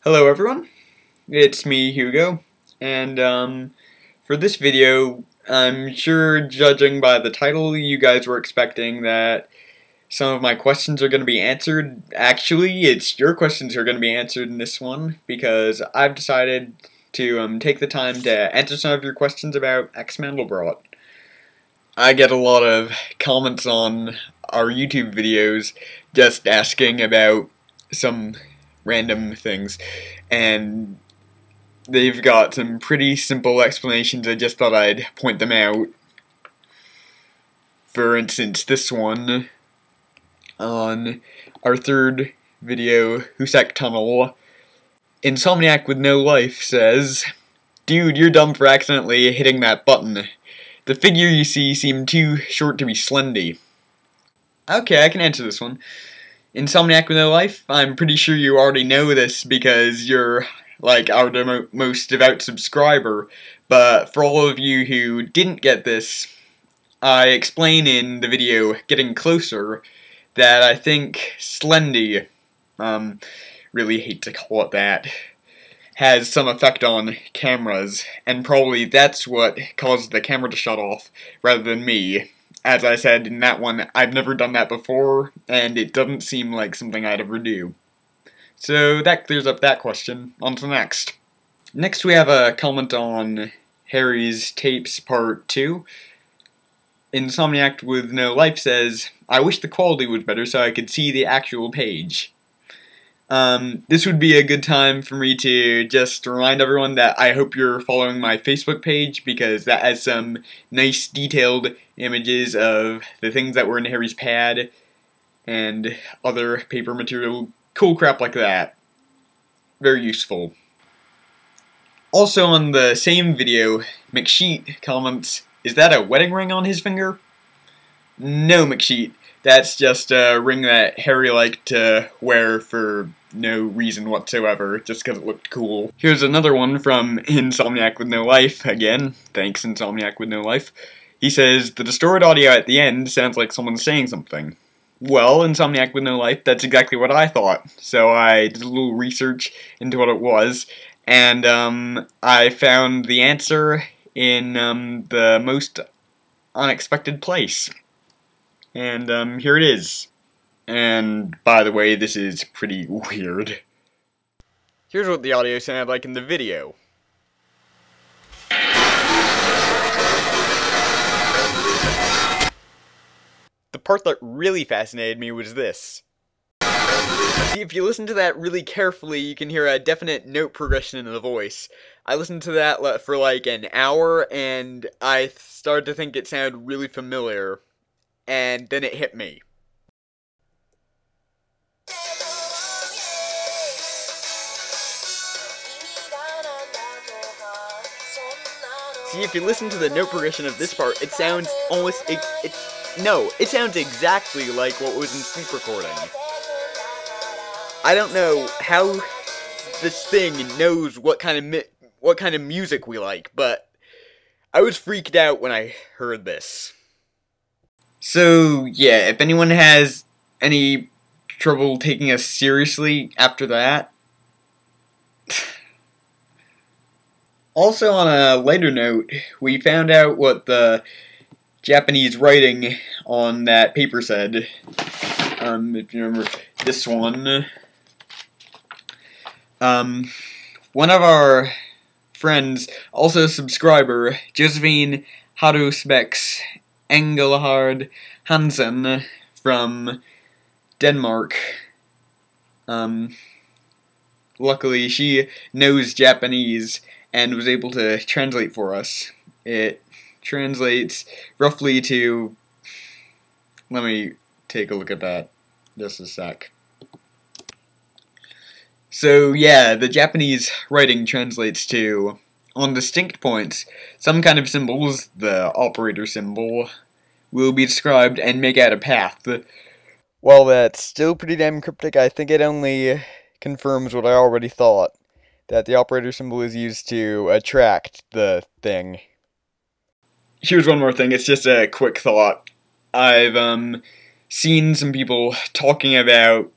Hello everyone, it's me Hugo, and for this video, I'm sure judging by the title you guys were expecting that some of my questions are going to be answered. Actually, it's your questions are going to be answered in this one, because I've decided to take the time to answer some of your questions about Mandelbrot. I get a lot of comments on our YouTube videos just asking about some random things, and they've got some pretty simple explanations. I just thought I'd point them out. For instance, this one on our third video, Husek Tunnel, Insomniac with no life says, "Dude, you're dumb for accidentally hitting that button. The figure you see seemed too short to be slendy." Okay, I can answer this one. Insomniac with no life, I'm pretty sure you already know this because you're like our most devout subscriber, but for all of you who didn't get this, I explain in the video Getting Closer that I think Slendy, really hate to call it that, has some effect on cameras, and probably that's what caused the camera to shut off rather than me. As I said in that one, I've never done that before, and it doesn't seem like something I'd ever do. So that clears up that question. On to the next. Next we have a comment on Harry's Tapes Part 2. Insomniac with no life says, "I wish the quality was better so I could see the actual page." This would be a good time for me to just remind everyone that I hope you're following my Facebook page, because that has some nice detailed images of the things that were in Harry's pad and other paper material, cool crap like that. Very useful. Also on the same video, McSheet comments, "Is that a wedding ring on his finger?" No, McSheet. That's just a ring that Harry liked to wear for no reason whatsoever, just because it looked cool. Here's another one from Insomniac with no life. Again, thanks Insomniac with no life. He says, "The distorted audio at the end sounds like someone's saying something." Well, Insomniac with no life, that's exactly what I thought. So I did a little research into what it was, and I found the answer in the most unexpected place. And here it is. And by the way, this is pretty weird. Here's what the audio sounded like in the video. The part that really fascinated me was this. See, if you listen to that really carefully, you can hear a definite note progression in the voice. I listened to that for like an hour, and I started to think it sounded really familiar. And then it hit me. See, if you listen to the note progression of this part, it sounds almost, it sounds exactly like what was in sleep recording. I don't know how this thing knows what kind of music we like, but I was freaked out when I heard this. So, yeah, if anyone has any trouble taking us seriously after that. Also, on a lighter note, we found out what the Japanese writing on that paper said. If you remember this one. One of our friends, also a subscriber, Josephine Harusbecks Engelhard Hansen from Denmark. Luckily, she knows Japanese and was able to translate for us. It translates roughly to... Let me take a look at that just a sec. So yeah, the Japanese writing translates to, on distinct points, some kind of symbols, the operator symbol, will be described and make out a path. While that's still pretty damn cryptic, I think it only confirms what I already thought, that the operator symbol is used to attract the thing. Here's one more thing, it's just a quick thought. I've seen some people talking about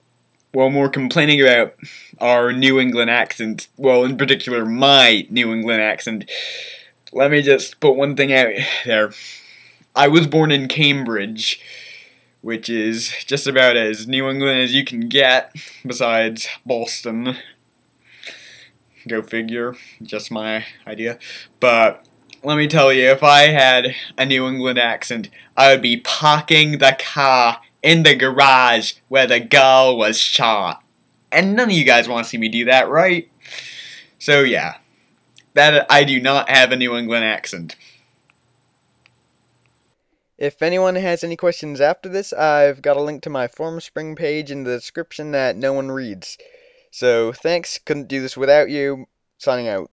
well, more complaining about our New England accent, well, in particular, my New England accent, let me just put one thing out there. I was born in Cambridge, which is just about as New England as you can get, besides Boston. Go figure, just my idea. But let me tell you, if I had a New England accent, I would be parking the car in the garage where the girl was shot. And none of you guys want to see me do that, right? So yeah, that I do not have a New England accent. If anyone has any questions after this, I've got a link to my Formspring page in the description that no one reads. So thanks, couldn't do this without you. Signing out.